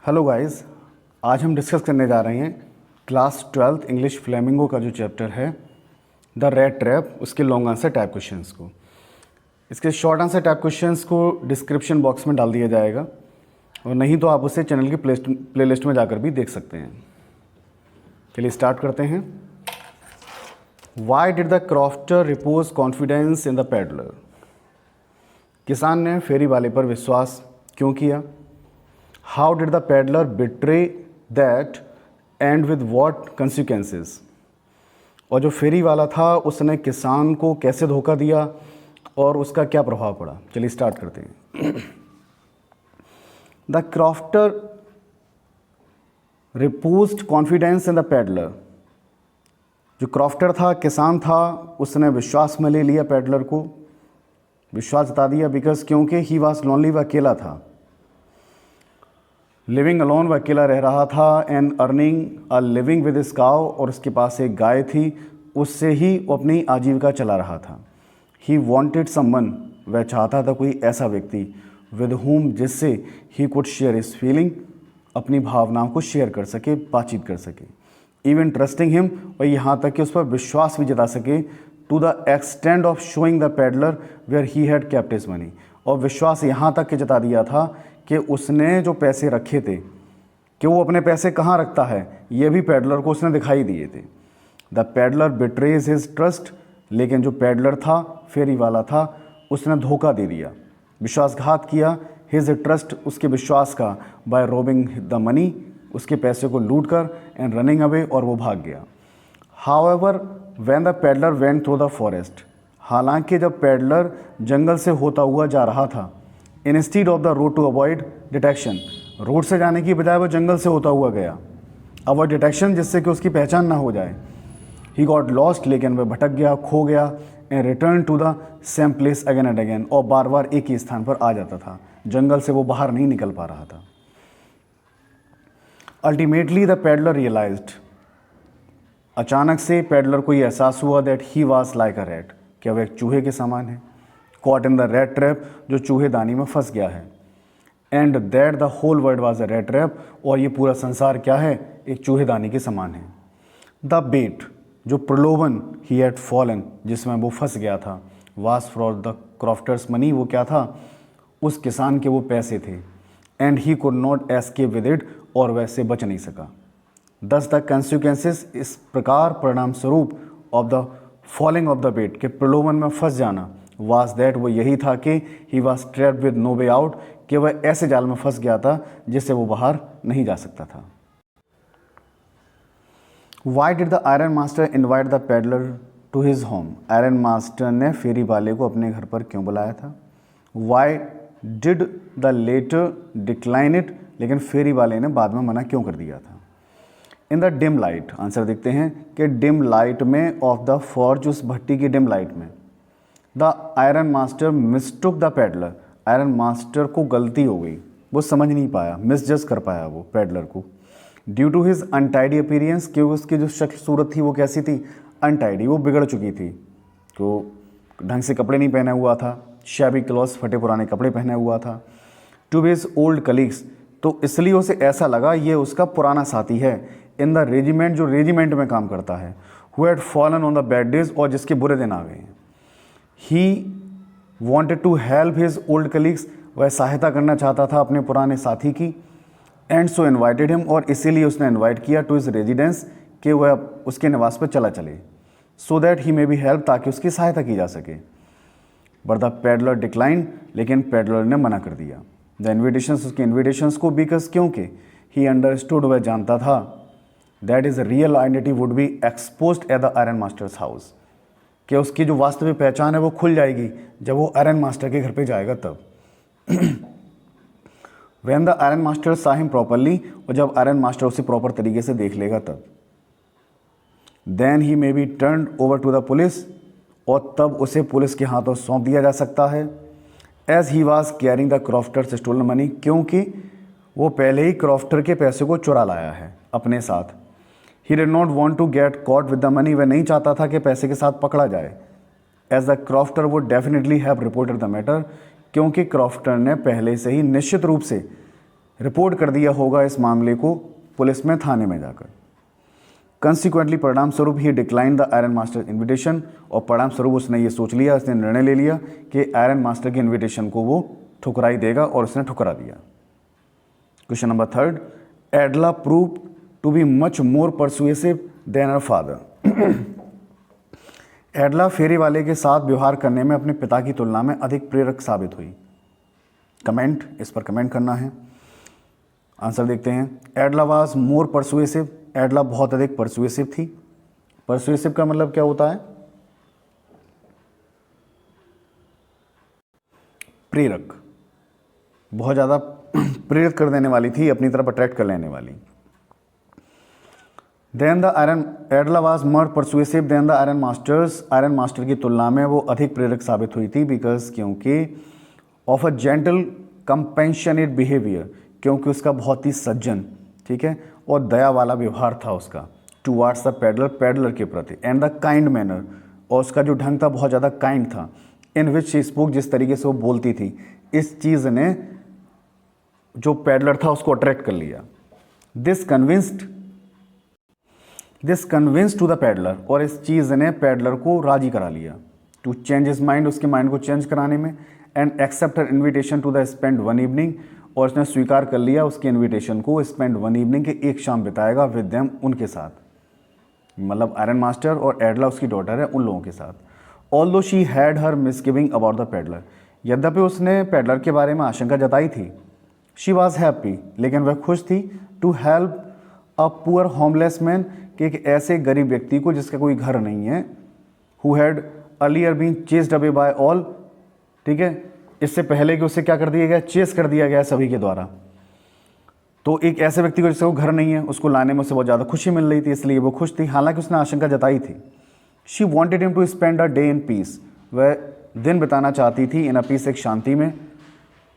Hello guys, आज हम discuss करने जा रहे हैं क्लास 12th इंग्लिश फ्लेमिंगो का जो चैप्टर है द रेट ट्रैप, उसके लॉन्ग आंसर टाइप क्वेश्चंस को। इसके शॉर्ट आंसर टाइप क्वेश्चंस को डिस्क्रिप्शन बॉक्स में डाल दिया जाएगा और नहीं तो आप उसे चैनल की प्लेलिस्ट में जाकर भी देख सकते हैं। चलिए स्टार्ट करते हैं। Y did the crofter repose confidence in the peddler? किसान ने फेरी वाले पर विश्वास क्यों किया? How did the peddler betray that and with what consequences? और जो फेरी वाला था उसने किसान को कैसे धोखा दिया और उसका क्या प्रभाव पड़ा? चलिए स्टार्ट करते हैं। The crofter reposed confidence in the peddler. जो क्रॉफ्टर था, किसान था, उसने विश्वास में ले लिया पेडलर को, विश्वास जता दिया बिकॉज क्योंकि ही वॉज लोनली, वह अकेला था, लिविंग अलोन, वह अकेला रह रहा था, and earning a living with his cow, और उसके पास एक गाय थी, उससे ही वो अपनी आजीविका चला रहा था। ही वॉन्टेड समवन, वह चाहता था कोई ऐसा व्यक्ति, विद हुम, जिससे he could share his feeling, अपनी भावनाओं को शेयर कर सके, बातचीत कर सके, इवन ट्रस्टिंग हिम, और यहाँ तक कि उस पर विश्वास भी जता सके, to the extend of showing the peddler where he had kept his money. और विश्वास यहाँ तक कि जता दिया था कि उसने जो पैसे रखे थे, कि वो अपने पैसे कहाँ रखता है, ये भी पेडलर को उसने दिखाई दिए थे। The peddler betrays his trust, लेकिन जो पेडलर था, फेरी वाला था, उसने धोखा दे दिया, विश्वासघात किया, हिज ट्रस्ट, उसके विश्वास का, बाय रोबिंग द मनी, उसके पैसे को लूट कर, एंड रनिंग अवे, और वो भाग गया। However when the peddler went through the forest, हालांकि जब पेडलर जंगल से होता हुआ जा रहा था, instead of the road to avoid detection, road से जाने की बजाय वो जंगल से होता हुआ गया, अवॉइड डिटेक्शन, जिससे कि उसकी पहचान ना हो जाए। ही गॉट लॉस्ट, लेकिन वह भटक गया, खो गया, and return to the same place again and again, और बार बार एक ही स्थान पर आ जाता था, जंगल से वो बाहर नहीं निकल पा रहा था। अल्टीमेटली द पेडलर रियलाइज्ड, अचानक से पेडलर को यह एहसास हुआ that he was like a rat, कि वह एक चूहे के समान है, caught in the rat trap, जो चूहेदानी में फंस गया है, and that the whole world was a rat trap, और ये पूरा संसार क्या है, एक चूहेदानी के समान है। द बेट, जो प्रलोभन, ही हैड फॉलन, जिसमें वो फंस गया था, वाज फॉर द क्रॉफ्टर्स मनी, वो क्या था, उस किसान के वो पैसे थे, and he could not escape with it, और वैसे बच नहीं सका। दस द कंसिक्वेंसेस, इस प्रकार परिणाम स्वरूप, of the falling of the bait, के प्रलोभन में फंस जाना, वाज दैट, वो यही था कि he was trapped with no way out, कि वह ऐसे जाल में फंस गया था जिससे वो बाहर नहीं जा सकता था। Why did the iron master invite the peddler to his home? Iron master ने फेरी वाले को अपने घर पर क्यों बुलाया था? Why did the latter decline it, लेकिन फेरी वाले ने बाद में मना क्यों कर दिया था? In the dim light, answer देखते हैं कि डिम लाइट में ऑफ द फॉर्ज, उस भट्टी की डिम लाइट में, the iron master mistook the peddler, iron master को गलती हो गई, वो समझ नहीं पाया, मिसजज कर पाया वो पेडलर को, due to his untidy appearance, क्योंकि उसकी जो शक्ल सूरत थी वो कैसी थी, अनटाइडी, वो बिगड़ चुकी थी, तो ढंग से कपड़े नहीं पहना हुआ था, शैबी क्लॉथ्स, फटे पुराने कपड़े पहने हुआ था, टू हिज ओल्ड कलीग्स, तो इसलिए उसे ऐसा लगा ये उसका पुराना साथी है, इन द रेजिमेंट, जो रेजिमेंट में काम करता है, who had fallen on the bad days, और जिसके बुरे दिन आ गए हैं। He wanted to help his old colleagues, वह सहायता करना चाहता था अपने पुराने साथी की, एंड सो इन्वाइटेड हिम, और इसीलिए उसने इन्वाइट किया, टू हिज रेजिडेंस, कि वह उसके निवास पर चला चले, so that he may B help, ताकि उसकी सहायता की जा सके। बट द पेडलर डिक्लाइन, लेकिन पेडलर ने मना कर दिया द इन्विटेशंस, उसके इन्विटेशंस को, बिकॉज क्योंकि ही अंडरस्टूड, वह जानता था, that is real identity would be exposed at the iron master's house, कि उसकी जो वास्तविक पहचान है वो खुल जाएगी जब वो आयरन मास्टर के घर पे जाएगा तब। When the iron master saw him properly, और जब आयरन मास्टर उसे प्रॉपर तरीके से देख लेगा तब। Then he may be turn over to the police, और तब उसे पुलिस के हाथों सौंप दिया जा सकता है, as he was carrying the crofter's stolen money, क्योंकि वो पहले ही क्रॉफ्टर के पैसे को चुरा लाया है अपने साथ। He did not want to get caught with the money, वह नहीं चाहता था कि पैसे के साथ पकड़ा जाए, as the crofter would definitely have reported the matter, क्योंकि क्रॉफ्टर ने पहले से ही निश्चित रूप से रिपोर्ट कर दिया होगा इस मामले को पुलिस में, थाने में जाकर। कंसिक्वेंटली परिणाम स्वरूप he decline the iron master invitation, और परिणाम स्वरूप उसने ये सोच लिया, उसने निर्णय ले लिया कि आयरन मास्टर के इन्विटेशन को वो ठुकराई देगा, और उसने ठुकरा दिया। Question number 3, Edla prove to be much more persuasive than her father. Edla फेरी वाले के साथ व्यवहार करने में अपने पिता की तुलना में अधिक प्रेरक साबित हुई। कमेंट, इस पर कमेंट करना है। आंसर देखते हैं। एडला वाज मोर परसुएसिव, एडला बहुत अधिक परसुएसिव थी। परसुएसिव का मतलब क्या होता है? प्रेरक, बहुत ज़्यादा प्रेरित कर देने वाली थी, अपनी तरफ अट्रैक्ट कर लेने वाली। Then the iron, Edla was more persuasive than the iron masters, iron master की तुलना में वो अधिक प्रेरक साबित हुई थी। बिकॉज, क्योंकि ऑफ अ जेंटल कंपेंशनेट बिहेवियर, क्योंकि उसका बहुत ही सज्जन, ठीक है, और दया वाला व्यवहार था उसका टुवार्ड्स द पैडलर, पैडलर के प्रति, एंड द काइंड मैनर, और उसका जो ढंग था बहुत ज़्यादा काइंड था। इन विच शी स्पोक, जिस तरीके से वो बोलती थी, इस चीज़ ने जो पैडलर था उसको अट्रैक्ट कर लिया। This convince to the peddler, और इस चीज़ ने पैडलर को राजी करा लिया। टू चेंज हिज माइंड, उसके माइंड को चेंज कराने में। And accept her invitation to the spend one evening, और उसने स्वीकार कर लिया उसके इन्विटेशन को, स्पेंड वन इवनिंग, के एक शाम बिताएगा विद देम, उनके साथ, मतलब आयरन मास्टर और एडला उसकी डॉटर है, उन लोगों के साथ। Although she had her misgiving about the peddler, यद्यपि उसने पैडलर के बारे में आशंका जताई थी। शी वॉज हैप्पी, लेकिन वह खुश थी। To help a poor homeless man, कि एक ऐसे गरीब व्यक्ति को जिसका कोई घर नहीं है। Who had earlier been chased away by all, ठीक है, इससे पहले कि उसे क्या कर दिया गया, चेस कर दिया गया सभी के द्वारा। तो एक ऐसे व्यक्ति को जिसका घर नहीं है, उसको लाने में उसे बहुत ज़्यादा खुशी मिल रही थी, इसलिए वो खुश थी, हालांकि उसने आशंका जताई थी। She wanted him to spend a day in peace, वह दिन बिताना चाहती थी इन अ पीस, एक शांति में।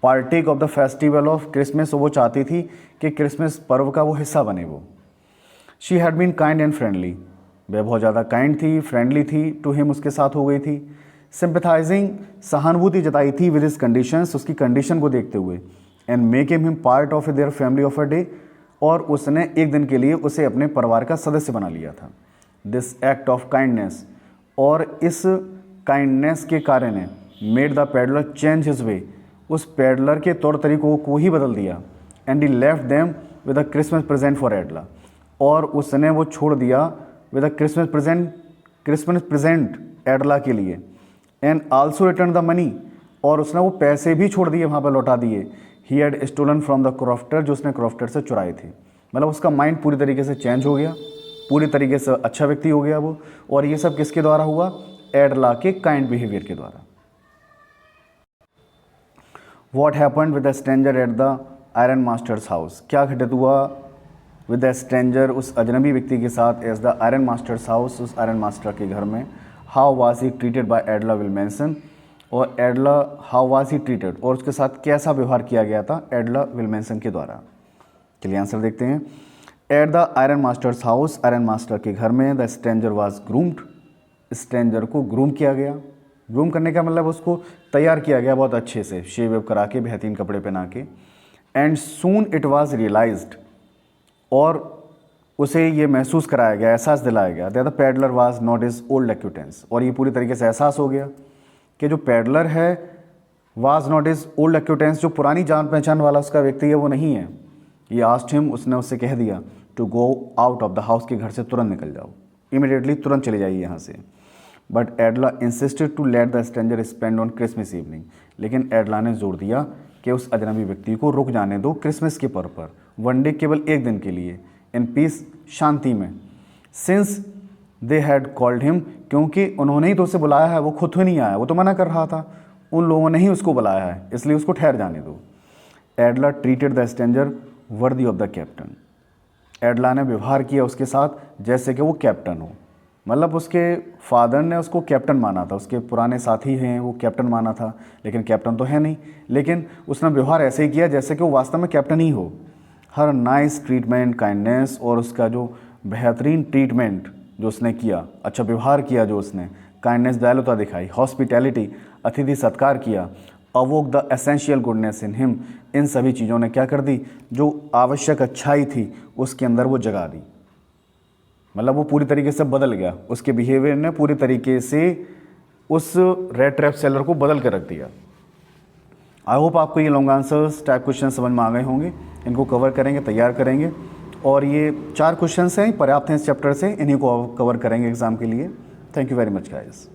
Partake of the festival of Christmas, वो चाहती थी कि क्रिसमस पर्व का वो हिस्सा बने वो। She had been kind and friendly, वह बहुत ज़्यादा काइंड थी, फ्रेंडली थी टू हिम, उसके साथ हो गई थी। सिंपथाइजिंग, सहानुभूति जताई थी विद हिज कंडीशंस, उसकी कंडीशन को देखते हुए। And making him part of their family of a day, और उसने एक दिन के लिए उसे अपने परिवार का सदस्य बना लिया था। दिस एक्ट ऑफ काइंडनेस, और इस काइंडनेस के कारण ने made the peddler change his way, उस पैडलर के तौर तरीकों को ही बदल दिया। And he left them with a Christmas present for Edla, और उसने वो छोड़ दिया with a Christmas present Edla के लिए। And also return the money, और उसने वो पैसे भी छोड़ दिए, वहाँ पर लौटा दिए। He had stolen from the crofter, जो उसने क्रॉफ्टर से चुराए थे। मतलब उसका माइंड पूरी तरीके से चेंज हो गया, पूरी तरीके से अच्छा व्यक्ति हो गया वो। और ये सब किसके द्वारा हुआ? एडला के काइंड बिहेवियर के द्वारा। What happened with the stranger at the iron master's house, क्या घटित हुआ विद द स्ट्रेंजर, उस अजनबी व्यक्ति के साथ, as the iron master's house, उस आयरन मास्टर के घर में। How was he treated by Edla Willmansson, और Edla how was he treated, और उसके साथ कैसा व्यवहार किया गया था एडला विल्मेंसन के द्वारा। चलिए आंसर देखते हैं। At the iron master's house, iron master के घर में, the stranger was groomed, stranger को ग्रूम किया गया। ग्रूम करने का मतलब उसको तैयार किया गया बहुत अच्छे से, शेव वेव करा के, बेहतरीन कपड़े पहना के। And soon it was realised, और उसे ये महसूस कराया गया, एहसास दिलाया गया, that the peddler was not his old acquaintance, और ये पूरी तरीके से एहसास हो गया कि जो पैडलर है वाज नॉट हिज ओल्ड एक्यूटेंस, जो पुरानी जान पहचान वाला उसका व्यक्ति है वो नहीं है। ये आस्क्ड हिम, उसने उससे कह दिया to go out of the house, के घर से तुरंत निकल जाओ, इमीडिएटली तुरंत चले जाइए यहाँ से। But Edla insisted to let the stranger spend on Christmas evening, लेकिन एडला ने जोर दिया कि उस अजनबी व्यक्ति को रुक जाने दो क्रिसमस के पर्व पर, वन डे, केवल एक दिन के लिए, इन पीस, शांति में। Since they had called him, क्योंकि उन्होंने ही तो उसे बुलाया है, वो खुद तो नहीं आया, वो तो मना कर रहा था, उन लोगों ने ही उसको बुलाया है, इसलिए उसको ठहर जाने दो। Edla treated the stranger worthy of the captain, Edla ने व्यवहार किया उसके साथ जैसे कि वो कैप्टन हो, मतलब उसके फादर ने उसको कैप्टन माना था, उसके पुराने साथी हैं वो कैप्टन माना था, लेकिन कैप्टन तो है नहीं, लेकिन उसने व्यवहार ऐसे ही किया जैसे कि वो वास्तव में कैप्टन ही हो। हर नाइस ट्रीटमेंट, काइंडनेस, और उसका जो बेहतरीन ट्रीटमेंट जो उसने किया, अच्छा व्यवहार किया जो उसने, काइंडनेस, दयालुता दिखाई, हॉस्पिटैलिटी, अतिथि सत्कार किया, awoke the essential goodness in him, इन सभी चीज़ों ने क्या कर दी, जो आवश्यक अच्छाई थी उसके अंदर वो जगा दी। मतलब वो पूरी तरीके से बदल गया, उसके बिहेवियर ने पूरी तरीके से उस रेड ट्रैप सेलर को बदल कर रख दिया। आई होप आपको ये लॉन्ग आंसर्स टाइप क्वेश्चन समझ में आ गए होंगे। इनको कवर करेंगे, तैयार करेंगे, और ये 4 क्वेश्चन हैं, पर्याप्त हैं इस चैप्टर से, इन्हीं को कवर करेंगे एग्जाम के लिए। Thank you very much guys.